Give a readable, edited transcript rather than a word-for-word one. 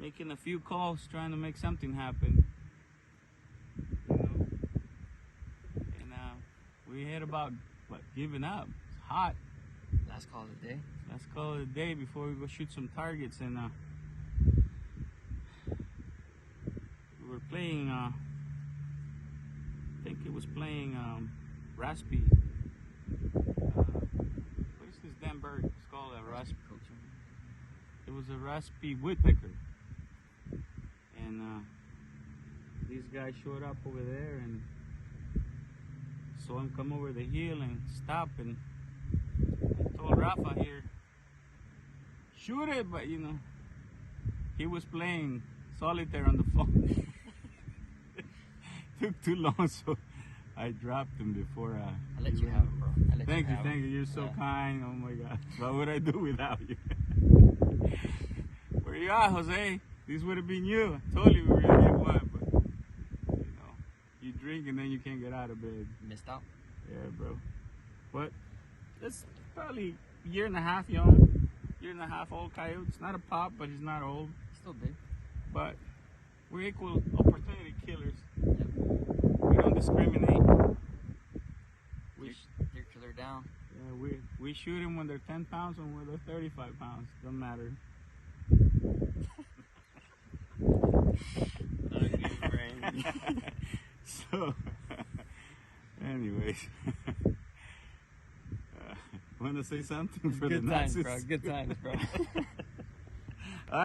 making a few calls, trying to make something happen. You know? And we had about giving up. It's hot. Last call of the day. Let's call it a day before we go shoot some targets. And we were playing, I think it was playing raspy. What is this damn bird? It's called a raspy. It was a raspy woodpecker. And these guys showed up over there and saw him come over the hill and stop, and I told Rafa here, shoot it, but you know, he was playing solitaire on the phone. Took too long, so I dropped him before I let you have him, bro. Thank you. You're so kind. Oh my God. What would I do without you? Where you at, Jose? This would have been you. I told you we were gonna get one, but you know, you drink and then you can't get out of bed. Missed out. Yeah, bro. But it's probably a year and a half young, year and a half old coyote. It's not a pup, but he's not old. Still big. But we're equal opportunity killers. Yep. We don't discriminate. Deer killer down. Yeah, we shoot them when they're 10 pounds and when they're 35 pounds. Don't matter. So, anyways, want to say something for Good the times, Nazis? bro. Good times, bro.